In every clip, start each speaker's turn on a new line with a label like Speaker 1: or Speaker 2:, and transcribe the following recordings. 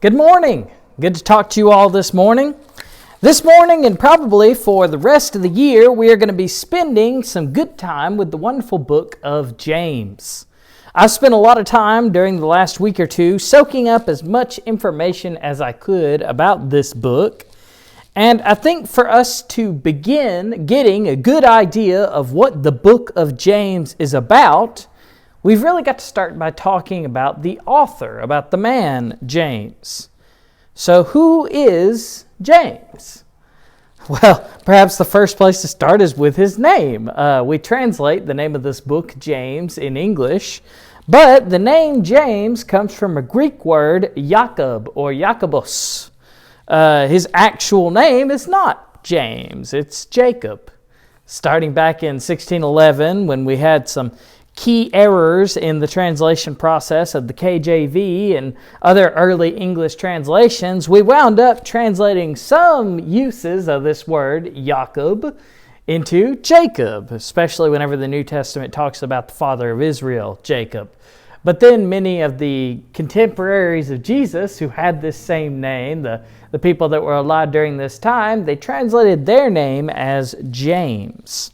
Speaker 1: Good morning. Good to talk to you all this morning. This morning and probably for the rest of the year, we are going to be spending some good time with the wonderful book of James. I've spent a lot of time during the last week or two soaking up as much information as I could about this book. And I think for us to begin getting a good idea of what the book of James is about, we've really got to start by talking about the author, about the man, James. So who is James? Well, perhaps the first place to start is with his name. We translate the name of this book, James, in English, but the name James comes from a Greek word, Jacob, or Jacobos. His actual name is not James, it's Jacob. Starting back in 1611, when we had some key errors in the translation process of the KJV and other early English translations, we wound up translating some uses of this word, Jacob, into Jacob, especially whenever the New Testament talks about the father of Israel, Jacob. But then many of the contemporaries of Jesus who had this same name, the people that were alive during this time, they translated their name as James.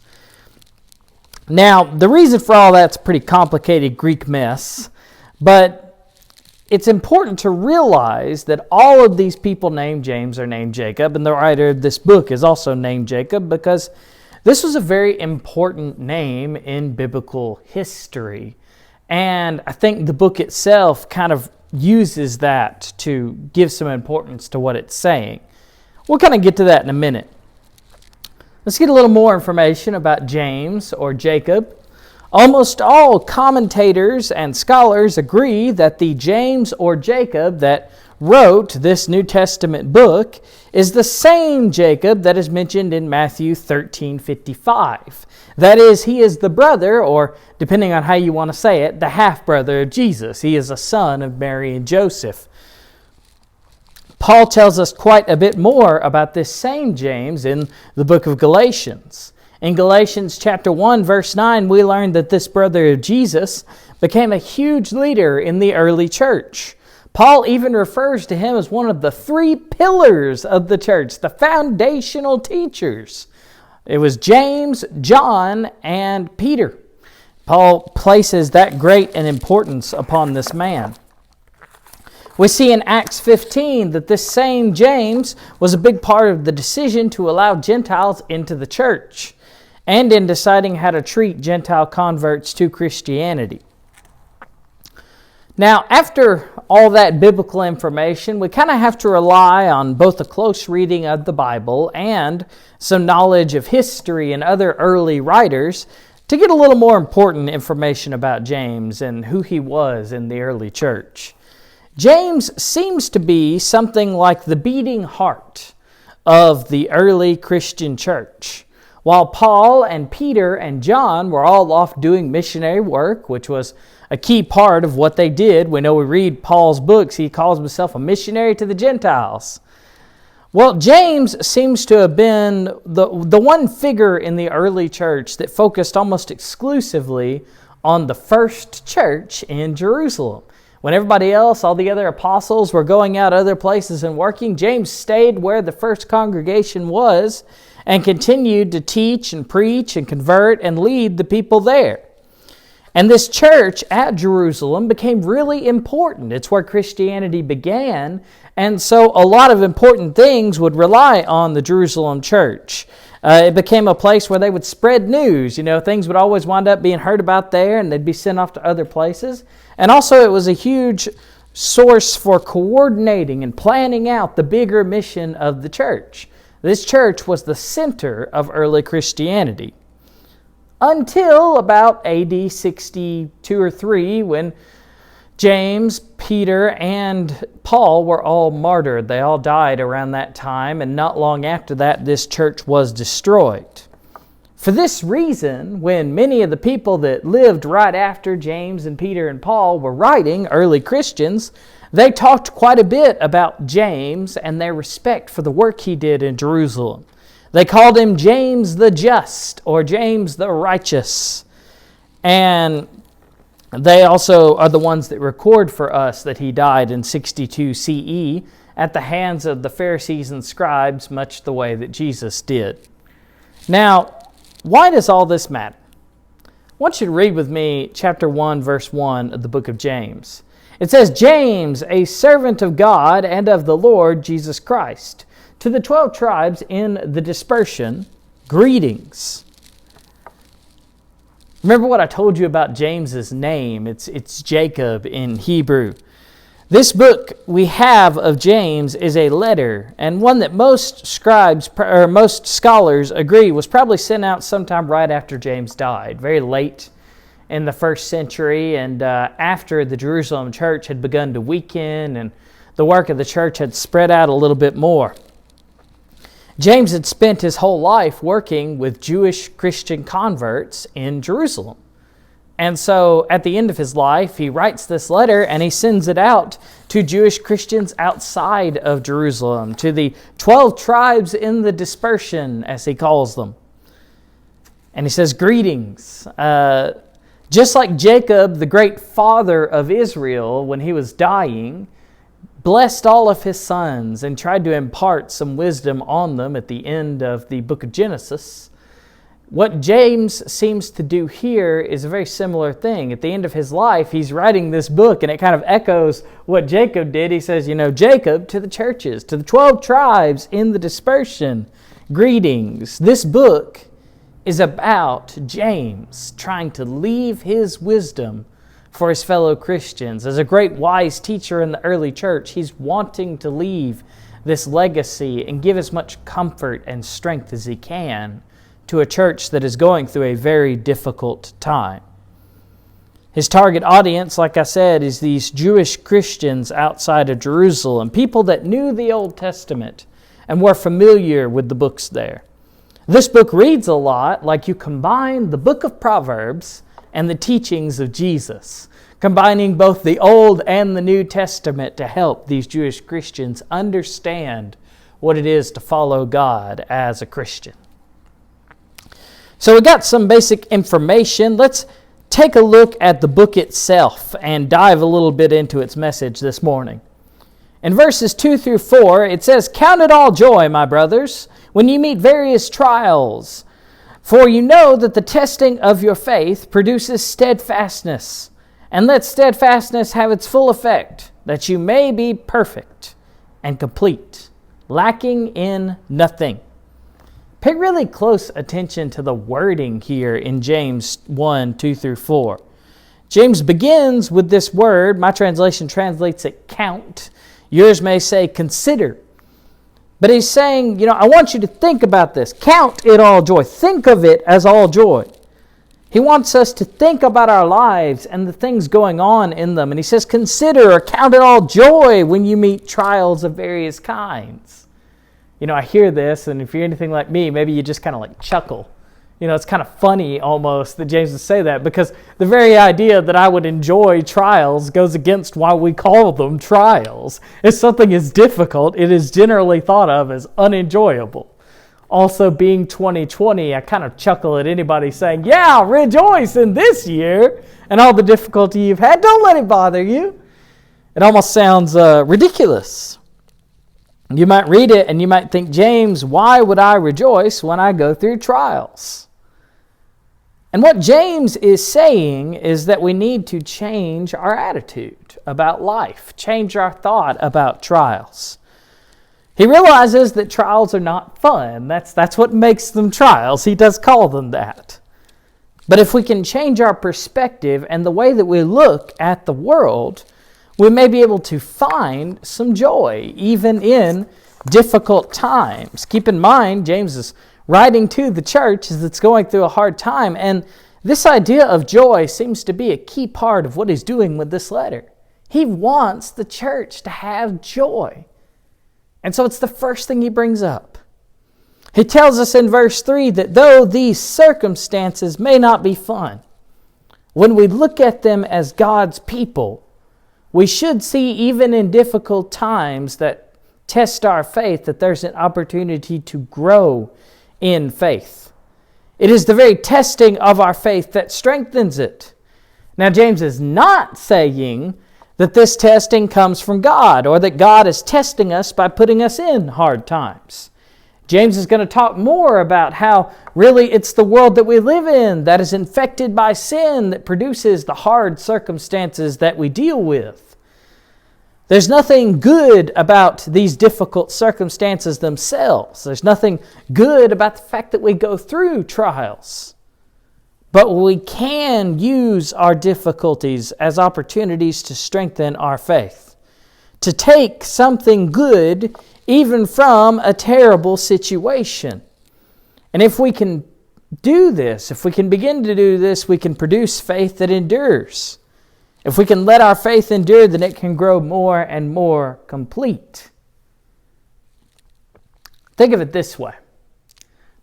Speaker 1: Now, the reason for all that's a pretty complicated Greek mess, but it's important to realize that all of these people named James are named Jacob, and the writer of this book is also named Jacob because this was a very important name in biblical history. And I think the book itself kind of uses that to give some importance to what it's saying. We'll kind of get to that in a minute. Let's get a little more information about James or Jacob. Almost all commentators and scholars agree that the James or Jacob that wrote this New Testament book is the same Jacob that is mentioned in Matthew 13:55. That is, he is the brother, or depending on how you want to say it, the half-brother of Jesus. He is a son of Mary and Joseph. Paul tells us quite a bit more about this same James in the book of Galatians. In Galatians chapter 1, verse 9, we learn that this brother of Jesus became a huge leader in the early church. Paul even refers to him as one of the three pillars of the church, the foundational teachers. It was James, John, and Peter. Paul places that great an importance upon this man. We see in Acts 15 that this same James was a big part of the decision to allow Gentiles into the church and in deciding how to treat Gentile converts to Christianity. Now, after all that biblical information, we kind of have to rely on both a close reading of the Bible and some knowledge of history and other early writers to get a little more important information about James and who he was in the early church. James seems to be something like the beating heart of the early Christian church. While Paul and Peter and John were all off doing missionary work, which was a key part of what they did. We know we read Paul's books, he calls himself a missionary to the Gentiles. Well, James seems to have been the one figure in the early church that focused almost exclusively on the first church in Jerusalem. When everybody else, all the other apostles, were going out other places and working, James stayed where the first congregation was and continued to teach and preach and convert and lead the people there. And this church at Jerusalem became really important. It's where Christianity began, and so a lot of important things would rely on the Jerusalem church. It became a place where they would spread news. Things would always wind up being heard about there, and they'd be sent off to other places. And also it was a huge source for coordinating and planning out the bigger mission of the church. This church was the center of early Christianity. Until about AD 62 or 3, when James, Peter, and Paul were all martyred. They all died around that time, and not long after that, this church was destroyed. For this reason, when many of the people that lived right after James and Peter and Paul were writing, early Christians, they talked quite a bit about James and their respect for the work he did in Jerusalem. They called him James the Just or James the Righteous. And They also are the ones that record for us that he died in 62 CE at the hands of the Pharisees and scribes, much the way that Jesus did. Now, why does all this matter? I want you to read with me chapter 1, verse 1 of the book of James. It says, James, a servant of God and of the Lord Jesus Christ, to the 12 tribes in the dispersion, greetings. Remember what I told you about James's name? It's Jacob in Hebrew. This book we have of James is a letter, and one that most scribes or most scholars agree was probably sent out sometime right after James died, very late in the first century, and after the Jerusalem church had begun to weaken and the work of the church had spread out a little bit more. James had spent his whole life working with Jewish Christian converts in Jerusalem. And so at the end of his life, he writes this letter and he sends it out to Jewish Christians outside of Jerusalem, to the 12 tribes in the dispersion, as he calls them. And he says, greetings. Just like Jacob, the great father of Israel, when he was dying, blessed all of his sons and tried to impart some wisdom on them at the end of the book of Genesis. What James seems to do here is a very similar thing. At the end of his life, he's writing this book, and it kind of echoes what Jacob did. He says, Jacob to the churches, to the 12 tribes in the dispersion, greetings. This book is about James trying to leave his wisdom for his fellow Christians. As a great wise teacher in the early church, he's wanting to leave this legacy and give as much comfort and strength as he can to a church that is going through a very difficult time. His target audience, like I said, is these Jewish Christians outside of Jerusalem, people that knew the Old Testament and were familiar with the books there. This book reads a lot like you combine the book of Proverbs and the teachings of Jesus, combining both the Old and the New Testament to help these Jewish Christians understand what it is to follow God as a Christian. So we got some basic information. Let's take a look at the book itself and dive a little bit into its message this morning. In verses 2 through 4, it says, Count it all joy, my brothers, when you meet various trials, for you know that the testing of your faith produces steadfastness. And let steadfastness have its full effect, that you may be perfect and complete, lacking in nothing. Pay really close attention to the wording here in James 1, 2 through 4. James begins with this word. My translation translates it count. Yours may say consider. But he's saying, I want you to think about this. Count it all joy. Think of it as all joy. He wants us to think about our lives and the things going on in them. And he says, consider or count it all joy when you meet trials of various kinds. I hear this, and if you're anything like me, maybe you just kind of chuckle. It's kind of funny almost that James would say that, because the very idea that I would enjoy trials goes against why we call them trials. If something is difficult, it is generally thought of as unenjoyable. Also, being 2020, I kind of chuckle at anybody saying, yeah, rejoice in this year and all the difficulty you've had. Don't let it bother you. It almost sounds ridiculous. You might read it and you might think, James, why would I rejoice when I go through trials? And what James is saying is that we need to change our attitude about life, change our thought about trials. He realizes that trials are not fun. That's what makes them trials. He does call them that. But if we can change our perspective and the way that we look at the world, we may be able to find some joy, even in difficult times. Keep in mind, James is writing to the church that's going through a hard time, and this idea of joy seems to be a key part of what he's doing with this letter. He wants the church to have joy. And so it's the first thing he brings up. He tells us in verse 3 that though these circumstances may not be fun, when we look at them as God's people, we should see, even in difficult times that test our faith, that there's an opportunity to grow in faith. It is the very testing of our faith that strengthens it. Now, James is not saying that this testing comes from God or that God is testing us by putting us in hard times. James is going to talk more about how really it's the world that we live in that is infected by sin that produces the hard circumstances that we deal with. There's nothing good about these difficult circumstances themselves. There's nothing good about the fact that we go through trials. But we can use our difficulties as opportunities to strengthen our faith, to take something good even from a terrible situation. And if we can do this, if we can begin to do this, we can produce faith that endures. If we can let our faith endure, then it can grow more and more complete. Think of it this way.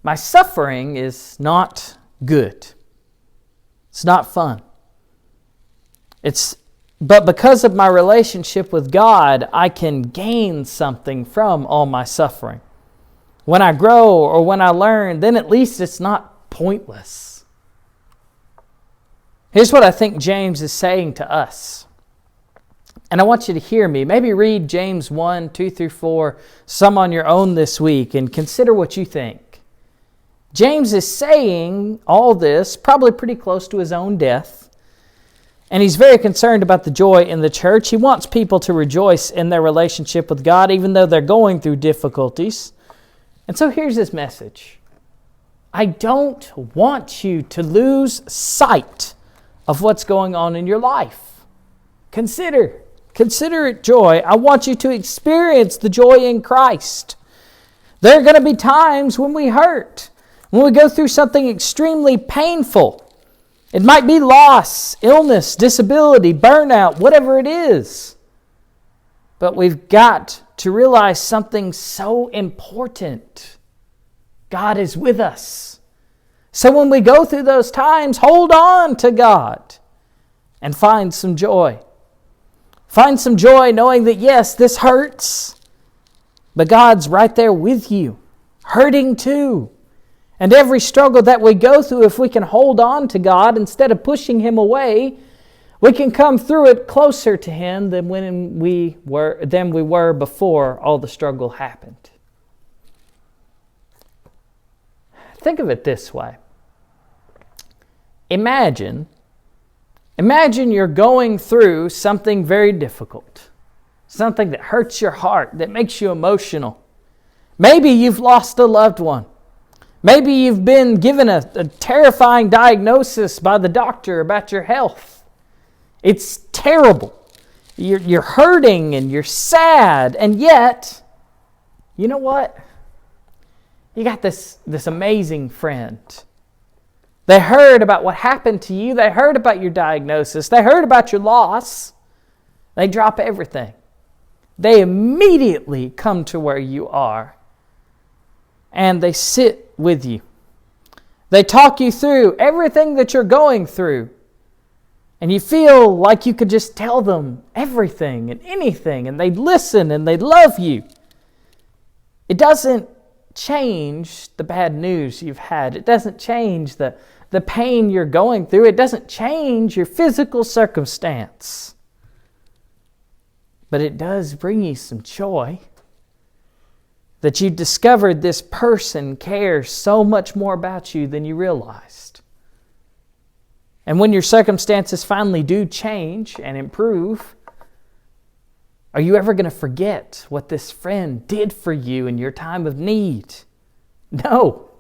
Speaker 1: My suffering is not good. It's not fun. But because of my relationship with God, I can gain something from all my suffering. When I grow or when I learn, then at least it's not pointless. Here's what I think James is saying to us. And I want you to hear me. Maybe read James 1, 2 through 4, some on your own this week, and consider what you think. James is saying all this probably pretty close to his own death. And he's very concerned about the joy in the church. He wants people to rejoice in their relationship with God, even though they're going through difficulties. And so here's his message. I don't want you to lose sight of what's going on in your life. Consider it joy. I want you to experience the joy in Christ. There are going to be times when we hurt, when we go through something extremely painful. It might be loss, illness, disability, burnout, whatever it is. But we've got to realize something so important. God is with us. So when we go through those times, hold on to God and find some joy. Find some joy knowing that yes, this hurts, but God's right there with you, hurting too. And every struggle that we go through, if we can hold on to God instead of pushing Him away, we can come through it closer to Him than we were before all the struggle happened. Think of it this way. Imagine you're going through something very difficult, something that hurts your heart, that makes you emotional. Maybe you've lost a loved one. Maybe you've been given a terrifying diagnosis by the doctor about your health. It's terrible. You're hurting and you're sad, and yet, you know what? You got this amazing friend. They heard about what happened to you. They heard about your diagnosis. They heard about your loss. They drop everything. They immediately come to where you are. And they sit with you. They talk you through everything that you're going through. And you feel like you could just tell them everything and anything. And they'd listen and they'd love you. It doesn't change the bad news you've had. It doesn't change the pain you're going through. It doesn't change your physical circumstance. But it does bring you some joy that you discovered this person cares so much more about you than you realized. And when your circumstances finally do change and improve, are you ever going to forget what this friend did for you in your time of need? No.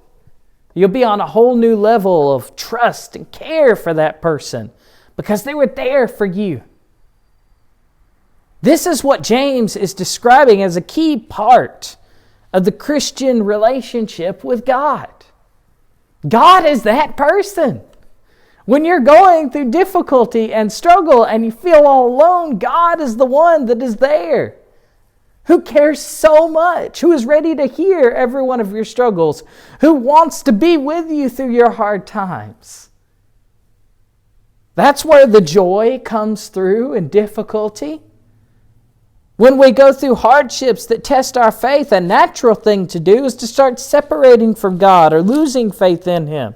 Speaker 1: You'll be on a whole new level of trust and care for that person because they were there for you. This is what James is describing as a key part of the Christian relationship with God. God is that person. When you're going through difficulty and struggle and you feel all alone, God is the one that is there, who cares so much, who is ready to hear every one of your struggles, who wants to be with you through your hard times. That's where the joy comes through in difficulty. When we go through hardships that test our faith, a natural thing to do is to start separating from God or losing faith in Him.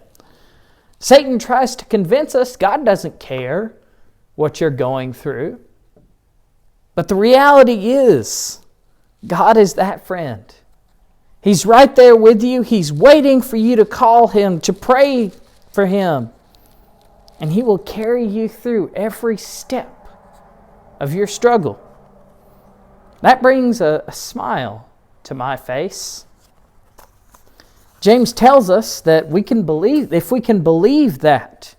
Speaker 1: Satan tries to convince us God doesn't care. what you're going through. But the reality is, God is that friend. He's right there with you. He's waiting for you to call Him, to pray for Him. And He will carry you through every step of your struggle. That brings a smile to my face. James tells us that we can believe, if we can believe that,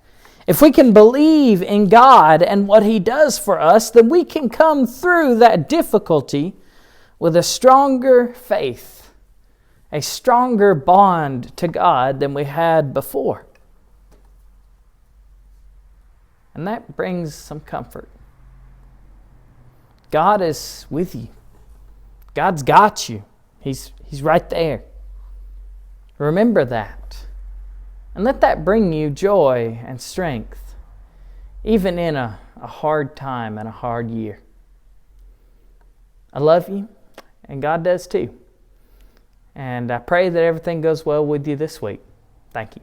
Speaker 1: if we can believe in God and what He does for us, then we can come through that difficulty with a stronger faith, a stronger bond to God than we had before. And that brings some comfort. God is with you. God's got you. He's right there. Remember that. And let that bring you joy and strength, even in a hard time and a hard year. I love you, and God does too. And I pray that everything goes well with you this week. Thank you.